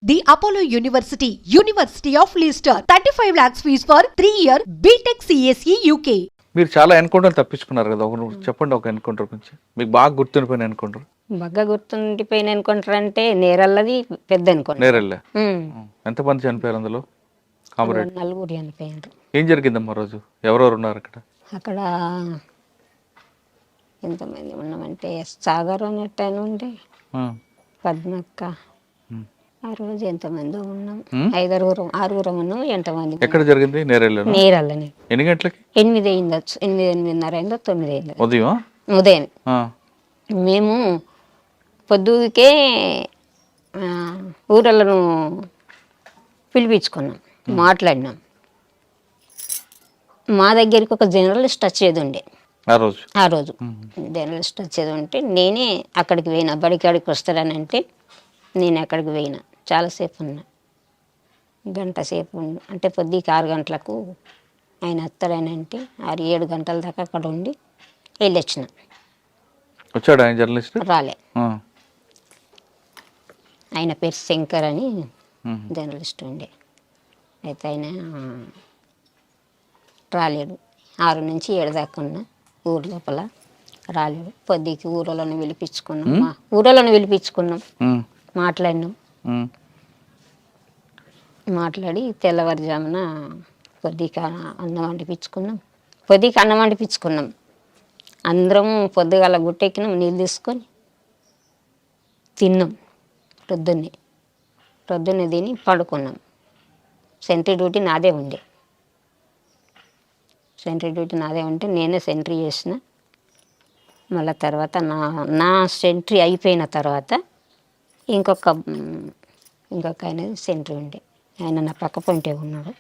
The Apollo University, University of Leicester. 35 lakhs fees for 3-year BTech CSE UK. మీరు చాలా encounter తప్పించుకున్నారు కదా, చెప్పండి ఒక ఎన్కౌంటర్ గురించి, మీకు బాగా గుర్తుండిపోయిన ఎన్కౌంటర్. బాగా గుర్తుండిపోయిన ఎన్కౌంటర్ అంటే నేరల్లది పెద్ద ఎన్కౌంటర్. నేరెళ్ళే ఎంతమంది చనిపోయారు అందులో? కామరేడ్ నలుగురు చనిపోయారు. ఏం జరిగిందమ్మా రోజు? ఎవరెవరు ఉన్నారు అక్కడ? అక్కడ ఎంతమంది ఉన్నామంటే సాగర్ అనేట ఉండే, పద్మక్క, ఆ రోజు ఎంతమంది ఉన్నాం, 6 ఉన్నాం. ఎంతమంది? ఎక్కడ జరిగింది? నేరల్లనే. ఎన్ని గంటలకి? 8 అయిందచ్చు, 8:30 అయిందో 9 అయిందో ఉదయం. మేము పొద్దుకే ఊరలను పిలిపించుకున్నాం, మాట్లాడినాం. మా దగ్గరికి ఒక జర్నలిస్ట్ వచ్చేది ఉండే ఆ రోజు జర్నలిస్ట్ వచ్చేది ఉంటే నేనే అక్కడికి పోయినా. బడికాడికి వస్తారని అంటే నేను అక్కడికి పోయినా. చాలాసేపు ఉన్నా, గంట సేపు అంటే పొద్దుకి 6 గంటలకు ఆయన వస్తారని అంటే 6-7 గంటల దాకా అక్కడ ఉండి వెళ్ళొచ్చిన. వచ్చాడు ఆయన జర్నలిస్ట్? రాలే. ఆయన పేరు శంకర్ అని జర్నలిస్ట్ ఉండే. అయితే ఆయన రాలేడు. 6 నుంచి 7 దాకా ఉన్నా ఊరు లోపల, రాలేడు. పొద్దుకి ఊరలను పిలిపించుకున్నాం, మాట్లాడినాం. మాట్లాడి తెల్లవారుజామున పొద్దుకి అన్నం వండిపించుకున్నాం. అందరం పొద్దుగాల గుట్టెక్కినాం, నీళ్ళు తీసుకొని తిన్నాం. పొద్దున్నే తిని పడుకున్నాం. సెంట్రీ డ్యూటీ నాదే ఉండే. నేనే సెంట్రీ చేసిన. మళ్ళీ తర్వాత నా సెంట్రీ అయిపోయిన తర్వాత ఇంకొక ఆయన సెంట్రీ ఉండే. ఆయన నా పక్క పొంటే ఉన్నాడు.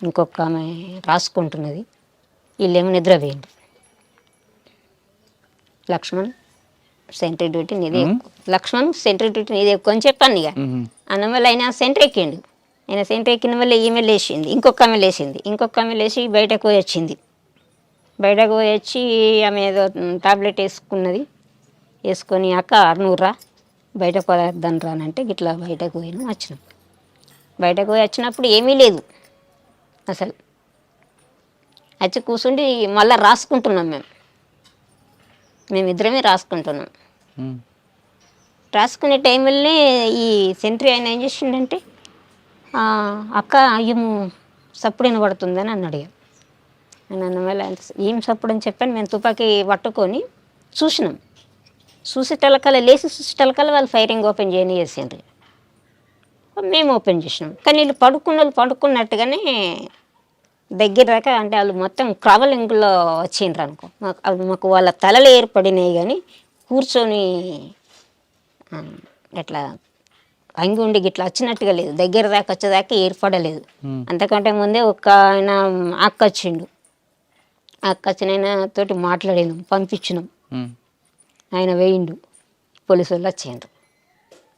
ఇంకొక ఆమె రాసుకుంటున్నది. వీళ్ళేమో నిద్రపోయిండు. లక్ష్మణ్ సెంట్రీ డ్యూటీ నీదే ఎక్కువ అని చెప్పాను. ఇక అన్న వల్ల ఆయన సెంట్రీ ఎక్కిండు. ఆయన సెంట్రీ ఎక్కిన వల్ల ఈమె లేచింది, ఇంకొక ఆమె లేచి బయటకు వచ్చింది. వచ్చి ఆమె ఏదో టాబ్లెట్ వేసుకొని అక్క 600 రా, బయటకు పోద్దాను రానంటే గిట్లా బయటకు వచ్చినాం. వచ్చినప్పుడు ఏమీ లేదు అసలు. వచ్చి కూర్చుండి మళ్ళీ రాసుకుంటున్నాం. మేమిద్దరమే రాసుకుంటున్నాం. రాసుకునే టైంలోనే ఈ సెంట్రీ ఆయన ఏం చేసిండంటే, అక్క అయ్యము సప్పుడు వినబడుతుందని అన్నాడు. అన్న వల్ల ఏం సప్పుడు అని చెప్పాను. మేము తుపాకీ పట్టుకొని చూసినాం. లేచి చూసేటలకల్లా వాళ్ళు ఫైరింగ్ ఓపెన్ చేసిండ్రు. మేము ఓపెన్ చేసినాం. కానీ వీళ్ళు పడుకున్నట్టుగానే దగ్గర దాకా, అంటే వాళ్ళు మొత్తం క్రావలింగ్లో వచ్చిండ్రు అనుకో. మాకు వాళ్ళ తలలు ఏర్పడినాయి కానీ కూర్చొని ఎట్లా అంగి గిట్లా వచ్చినట్టుగా లేదు. దగ్గర దాకా వచ్చేదాకా ఏర్పడలేదు. అంతకంటే ముందే ఒక ఆయన అక్క వచ్చిండు. వచ్చిన ఆయన తోటి మాట్లాడినాం, పంపించినాం. ఆయన వేయిండు. పోలీసు వాళ్ళు వచ్చిండ్రు.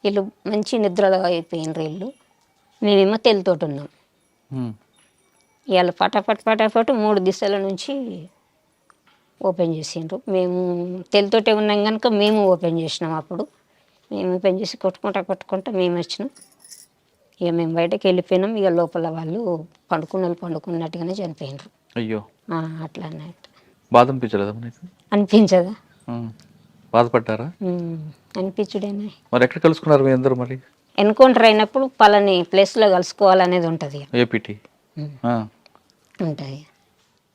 వీళ్ళు మంచి నిద్రలో అయిపోయినరు వీళ్ళు. మేమేమో తెల్లతోటి ఉన్నాం. ఇవాళ పటాపట్ 3 దిశల నుంచి ఓపెన్ చేసిండ్రు. మేము తెల్లతోటే ఉన్నాం కనుక మేము ఓపెన్ చేసినాం. అప్పుడు మేము ఓపెన్ చేసి కొట్టుకుంటా మేము వచ్చినాం. ఇక మేము బయటకు వెళ్ళిపోయినాం. ఇక లోపల వాళ్ళు పండుకున్నట్టుగానే చనిపోయినారు. అయ్యో, అట్లా అన్నట్టు. బాధ అనిపించదా? బాధపడ్డారా? అనిపించుడేనా. మరి ఎక్కడ కలుసుకున్నారు మీ అందరూ? మరి ఎన్కౌంటర్ అయినప్పుడు పలాని ప్లేస్లో కలుసుకోవాలనేది ఉంటుంది. ఏపీటీ ఉంటుంది.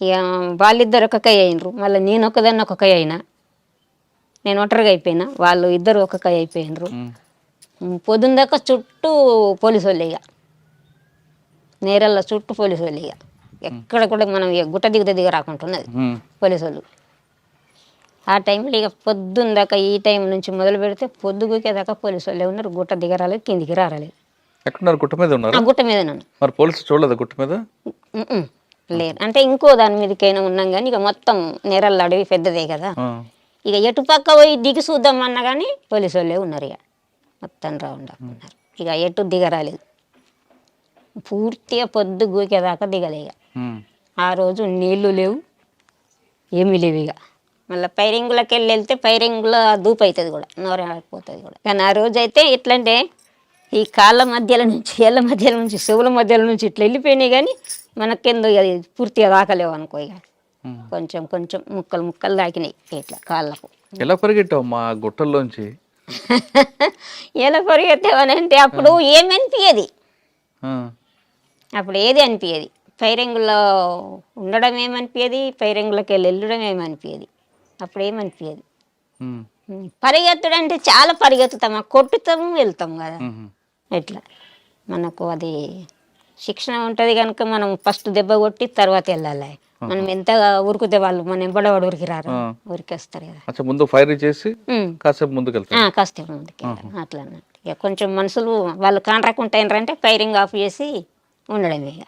ఇక వాళ్ళిద్దరు ఒక కై అయినరు. మళ్ళీ నేను ఒకదాన్ని ఒక కై అయినా. నేను ఒంటరిగా అయిపోయినా, వాళ్ళు ఇద్దరు ఒక కై అయిపోయినరు. పొద్దున్న దాకా చుట్టూ పోలీసు వాళ్ళు. ఇక నేరల్ల చుట్టూ పోలీసు వాళ్ళు. ఇక ఎక్కడ కూడా మనం గుట్ట దిగ రాకుంటున్నది పోలీసు వాళ్ళు. ఆ టైంలో ఇక పొద్దున్న దాకా, ఈ టైం నుంచి మొదలు పెడితే పొద్దుగుకేదాకా పోలీసు వాళ్ళే ఉన్నారు. గుట్ట దిగరాలేదు, కిందికి రాలేదు. ఎక్కడున్నారు? గుట్ట మీద ఉన్నారు. గుట్ట మీద నన్ను మరి పోలీసు చూడలేదు గుట్ట మీద? లేదు. అంటే ఇంకో దాని మీదకైనా ఉన్నాం కానీ ఇక మొత్తం నేరల్ల అడవి పెద్దదే కదా. ఇక ఎటు పక్క పోయి దిగి చూద్దామన్నా కానీ పోలీసు వాళ్ళే ఉన్నారు. ఇక మొత్తం రౌండ్ ఉన్నారు. ఇక ఎటు దిగరాలేదు. పూర్తిగా పొద్దు గూకేదాకా దిగలే. ఇక ఆ రోజు నీళ్లు లేవు, ఏమీ లేవు. ఇక మళ్ళీ పైరింగులకి వెళ్తే పైరింగులో దూపు అవుతుంది కూడా, నోరైపోతుంది కూడా. కానీ ఆ రోజు అయితే ఎట్లంటే ఈ కాళ్ళ మధ్యలో నుంచి ఏళ్ళ మధ్యలో నుంచి చెవుల మధ్యలో నుంచి ఇట్లా వెళ్ళిపోయినాయి కానీ మనకెందుకు అది పూర్తిగా దాకలేవు అనుకో ఇక కొంచెం కొంచెం ముక్కలు ముక్కలు దాకినాయి ఇట్లా కాళ్ళకు. ఎలా పరిగెట్టావు మా గుట్టల్లోంచి? ఎలా పరిగెత్తావని అంటే అప్పుడు ఏమనిపించేది, ఆ, అప్పుడు ఏది అనిపించేది, ఫైరింగ్లో ఉండడం ఏమనిపించేది, ఫైరింగ్లోకి వెళ్ళడం ఏమనిపించేది, అప్పుడు ఏమనిపించేది. ఉమ్, పరిగెత్తడం అంటే చాలా పరిగెత్తుతాం, కొట్టుతాము వెళ్తాం కదా ఉమ్, ఇట్లా. మనకు అది శిక్షణ ఉంటుంది కనుక మనం ఫస్ట్ దెబ్బ కొట్టి తర్వాత వెళ్ళాలి. మనం ఎంతగా ఉరుకుతే వాళ్ళు మన ఎంబడవాడు ఉరికి రారు, ఉరికేస్తారు కదా. అచ్చా, ముందు ఫైర్ చేసి కాసేపు ముందుకు వెళ్తాను. కాస్త ముందుకు అట్లా అన్నట్టు. ఇక కొంచెం మనుషులు వాళ్ళు కాంట్రాక్ట్ ఫైరింగ్ ఆఫ్ చేసి ఉండడం ఇక.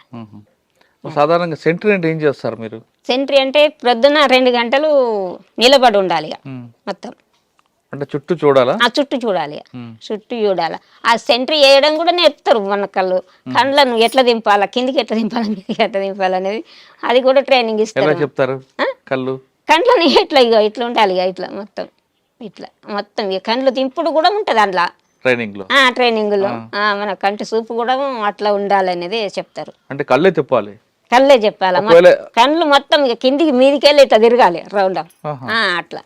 సాధారణంగా సెంట్రీ అంటే ఏం చేస్తారు మీరు? సెంట్రీ అంటే ప్రొద్దున 2 గంటలు నిలబడి ఉండాలి ఇక మొత్తం. అంటే చుట్టూ చూడాలా? ఆ చుట్టూ చూడాలి, చుట్టూ చూడాలి. ఆ సెంట్రీ వేయడం కూడా నేర్పుతారు మన కళ్ళను ఎట్లా దింపాలా, కిందికి ఎట్లా దింపాలా, మీదకి ఎట్లా దింపాలి అనేది అది కూడా ట్రైనింగ్ ఎలా ఇస్తారు. చెప్తారు? కళ్ళు కండ్లని ఎట్లా ఇక ఇట్లా ఉండాలి ఇక ఇట్లా మొత్తం ఇట్లా మొత్తం ఇక కండ్లు దింపుడు కూడా ఉంటుంది అందులో ట్రైనింగ్ లో. ట్రైనింగ్లో మన కంటి చూపు కూడా అట్లా ఉండాలనేది చెప్తారు. అంటే కళ్ళే తిప్పాలి, కళ్ళే చెప్పాలి, కళ్ళు మొత్తం ఇక కిందికి మీదికి వెళ్ళి ఇట్లా తిరగాలి రౌండ్ అట్లా.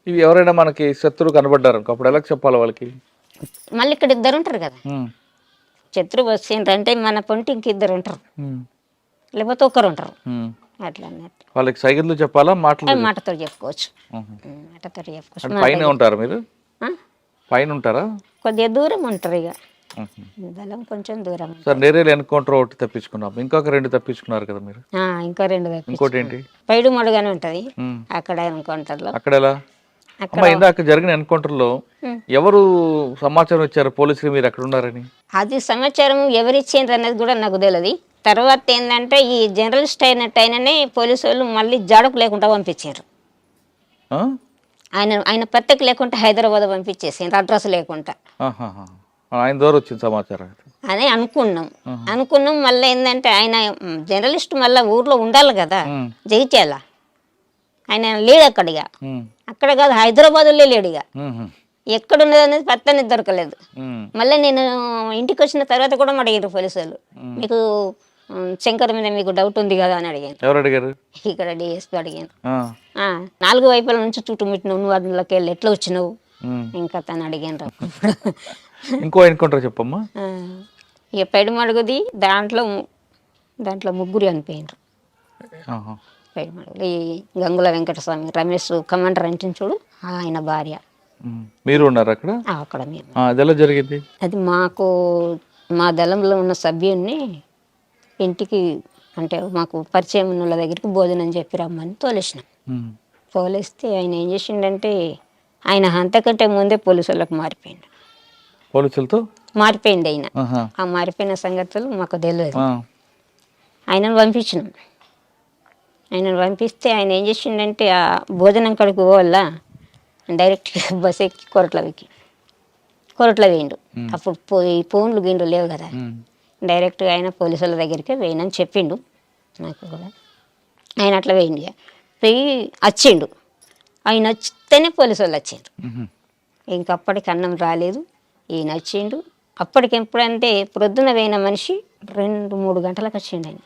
ఇవి ఎవరైనా మనకి శత్రువు కనబడ్డారు అప్పుడు ఎలా చెప్పాలి వాళ్ళకి? మళ్ళీ ఇక్కడ 2 ఉంటారు కదా, శత్రువు వచ్చిండ్రంటే మన పొంటి ఇంక 2 ఉంటారు, లేకపోతే 1 ఉంటారు అట్లా అన్నట్టు. వాళ్ళకి సైకిల్ చెప్పాలా, మాటతో చెప్పుకోవచ్చు, మాటతో చెప్పుకోవచ్చు. పైన ఉంటారు మీరు? పైన ఉంటారా? కొద్దిగా దూరం ఉంటారు ఇక, దళం కొంచెం దూరం. సార్ నేరేలు ఎన్కౌంటర్ ఒకటి తప్పించుకున్నాం, ఇంకొక 2 తప్పించుకున్నారు కదా మీరు? ఇంకా 2 ఇంకోటి ఏంటి? పైడు మడుగానే ఉంటది అక్కడ ఎన్కౌంటర్లో. అక్కడ ఎలా? అమ్మా, ఇందాక జరిగిన ఎన్కౌంటర్ లో ఎవరు సమాచారం ఇచ్చారు పోలీసులు మీరు అక్కడ ఉన్నారని? అది సమాచారం ఎవరు ఇచ్చిండ్రు అనేది కూడా నాకు తెలియదు. తర్వాత ఏంటంటే ఈ జర్నలిస్ట్ అయినట్టు ఆయననే పోలీసు వాళ్ళు మళ్ళీ జాడకు లేకుండా పంపించారు. ఆయన పత్రిక లేకుండా హైదరాబాద్ పంపించేసారు, అడ్రస్ లేకుండా. ఆయన ద్వారా వచ్చింది సమాచారం అని అనుకున్నాం. మళ్ళీ ఏంటంటే ఆయన జర్నలిస్ట్ మళ్ళీ ఊర్లో ఉండాలి కదా, జగిత్యాల. ఆయన లేడు అక్కడ కాదు హైదరాబాద్లో లేడు ఇక. ఎక్కడున్నది అనేది పత్తనే దొరకలేదు. మళ్ళీ నేను ఇంటికి వచ్చిన తర్వాత కూడా అడిగారు పోలీసు వాళ్ళు, మీకు శంకర్ మీద మీకు డౌట్ ఉంది కదా అని అడిగాను. ఎవరు అడిగారు? ఇక్కడ డిఎస్పీ అడిగాను. 4 వైపుల నుంచి చుట్టుముట్టినావు, నువ్వు అందులోకి వెళ్ళి ఎట్లా వచ్చినావు ఇంకా తను అడిగాను. ఇంకో ఎన్కౌంటర్ చెప్పమ్మా. ఇక పెడుమడుగుది దాంట్లో 3 అనిపోయినారు. ఈ గంగుల వెంకటస్వామి, రమేష్ కమాండర్ అంటే చూడు, ఆయన భార్య. మీరు ఉన్నారు అక్కడ? అక్కడ మేము. అది ఎలా జరిగింది? అది మా దళంలో ఉన్న సభ్యుడిని ఇంటికి అంటే మాకు పరిచయం ఉన్న వాళ్ళ దగ్గరికి భోజనం చెప్పి రమ్మని తోలేసినాం. తోలేస్తే ఆయన ఏం చేసిండంటే ఆయన అంతకంటే ముందే పోలీసు వాళ్ళకి మారిపోయిండు. పోలీసులతో మారిపోయింది ఆయన. ఆ మారిపోయిన సంగతులు మాకు తెలియదు. ఆయనను పంపించినాం. ఆయనను పంపిస్తే ఆయన ఏం చేసిండంటే ఆ భోజనం కడుకు పోవాల డైరెక్ట్గా బస్ ఎక్కి కొరట్లో వేయండు. అప్పుడు ఫోన్లు గిండ్లు లేవు కదా, డైరెక్ట్గా ఆయన పోలీసుల దగ్గరికి వేయనని చెప్పిండు నాకు కూడా. ఆయన అట్లా వేయండి పోయి వచ్చిండు. ఆయన వచ్చితేనే పోలీసు వాళ్ళు వచ్చిండ్రు. ఇంకప్పటికి అన్నం రాలేదు, ఈయన వచ్చిండు. అప్పటికి ఎప్పుడంటే ప్రొద్దున పోయిన మనిషి 2-3 గంటలకు వచ్చిండు. ఆయన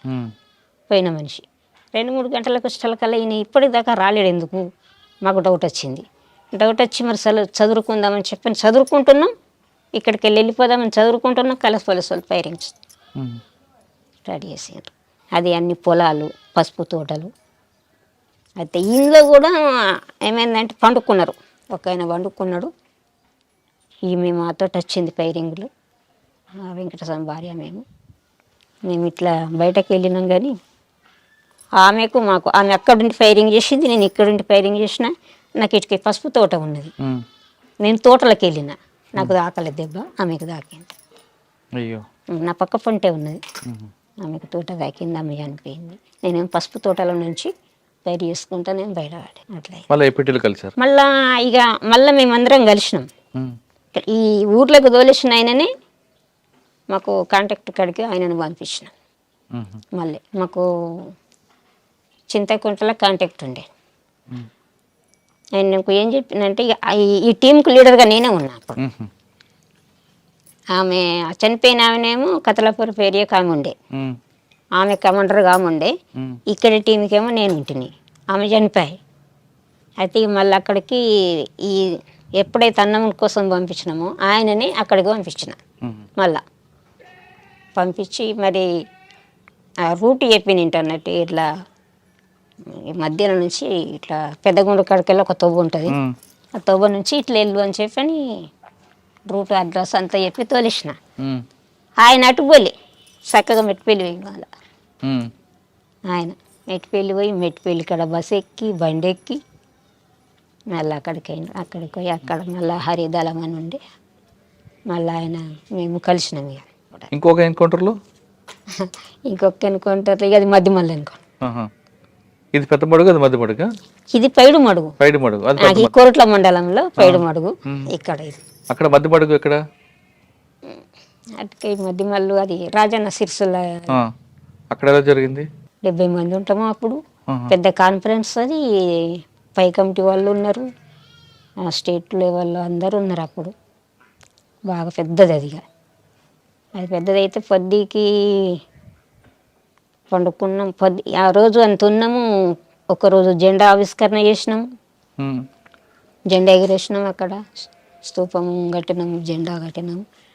పోయిన మనిషి 2-3 గంటలకు వచ్చేటకల్లా ఈయన ఇప్పటిదాకా రాలేడు. ఎందుకు మాకు డౌట్ వచ్చింది. డౌట్ వచ్చి మరి చదువుకుందామని చెప్పని చదువుకుంటున్నాం, ఇక్కడికి వెళ్ళిపోదామని చదువుకుంటున్నాం. కలసి పోలీసు వాళ్ళు ఫైరింగ్ రెడీ చేసారు. అది అన్ని పొలాలు, పసుపు తోటలు. అయితే ఇంట్లో కూడా ఏమైందంటే పండుకున్నారు. ఒక ఆయన పండుకున్నాడు. ఈమె మాతో వచ్చింది ఫైరింగ్లో, వెంకటస్వామి భార్య. మేము ఇట్లా బయటకు వెళ్ళినాం కానీ ఆమెకు మాకు ఆమె అక్కడుండి ఫైరింగ్ చేసింది, నేను ఇక్కడుండి ఫైరింగ్ చేసిన. నాకు ఇటుకి పసుపు తోట ఉన్నది, నేను తోటలోకి వెళ్ళిన, నాకు దాకలేదు దెబ్బ, ఆమెకు దాకింది. అయ్యో, నా పక్క పంటే ఉన్నది, ఆమెకు తోట దాకింది, ఆమె అనిపోయింది. నేనేం పసుపు తోటల నుంచి ఫైర్ చేసుకుంటా నేను బయటపడి అట్లా. మళ్ళీ మేమందరం కలిసినాం. ఈ ఊర్లోకి తోలేసిన ఆయననే మాకు కాంటాక్ట్ కాడికి ఆయనను పంపించినాం. మళ్ళీ మాకు చింతకుంటలో కాంటాక్ట్ ఉండే. ఆయన నాకు ఏం చెప్పినంటే ఈ టీంకు లీడర్గా నేనే ఉన్నా. అప్పుడు ఆమె చనిపోయిన ఆమెనేమో కతలాపురం ఏరియాకి ఆమె ఉండే, ఉమ్, ఆమె కమాండర్గా ఆమె ఉండే, ఉమ్, ఇక్కడ టీంకేమో నేను ఉంటిని. ఆమె చనిపోయి అయితే ఇక మళ్ళీ అక్కడికి ఈ ఎప్పుడైతే అన్నం కోసం పంపించినామో ఆయనని అక్కడికి పంపించిన. ఉమ్, మళ్ళా పంపించి మరి ఆ రూట్ చెప్పింది అన్నట్టు, ఇట్లా ఈ మధ్యలో నుంచి ఇట్లా పెద్దగుండ కాడికెళ్ళి ఒక తవ్వ ఉంటుంది, ఉమ్, ఆ తవ్వ నుంచి ఇట్లా వెళ్ళు అని చెప్పి అని రూట్ అడ్రస్ అంతా చెప్పి తోలిసిన. ఉమ్, ఆయన అటు పోలే, చక్కగా మెట్టిపల్లి పోయి వాళ్ళ ఉమ్, ఆయన మెట్టిపల్లి పోయి మెట్టిపల్లి కాడ బస్ ఎక్కి బండి ఎక్కి మళ్ళీ అక్కడికి పోయి అక్కడ మళ్ళీ హరిదళం అని ఉండి మళ్ళీ ఆయన మేము కలిసినాం. ఇక ఇంకొక ఎన్కౌంటర్లో ఇంకొక అనుకుంటారు ఇక అది మధ్య మళ్ళీ అనుకోండి, ఆహా. ఇది పెద్ద మడుగు, అది మధ్య మడుగా? ఇది పైడు మడుగు, పైడి మడుగు, అది ఈ పెద్ద మడుగు. కోరుట్ల మండలంలో పైడు మడుగు. ఇక్కడ ఇది అక్కడ మధ్య మడుగు ఎక్కడ? అటుకే మధ్య మళ్ళు అది రాజన్న సిరిసిల్ల ఆ, అక్కడ ఎలా జరిగింది? 70 మంది ఉంటాము అప్పుడు. ఆహా. పెద్ద కాన్ఫరెన్స్ అది, పై కమిటీ వాళ్ళు ఉన్నారు, స్టేట్ లెవెల్లో అందరూ ఉన్నారు అప్పుడు. బాగా పెద్దది అది. ఇక అది పెద్దదైతే పొద్దుకి పండుకున్నాం, ఆ రోజు అంత ఉన్నాము. ఒకరోజు జెండా ఆవిష్కరణ చేసినాము, ఉమ్, జెండా ఎగిరేసినాం, అక్కడ స్తూపం కట్టినాము, జెండా కట్టినాము.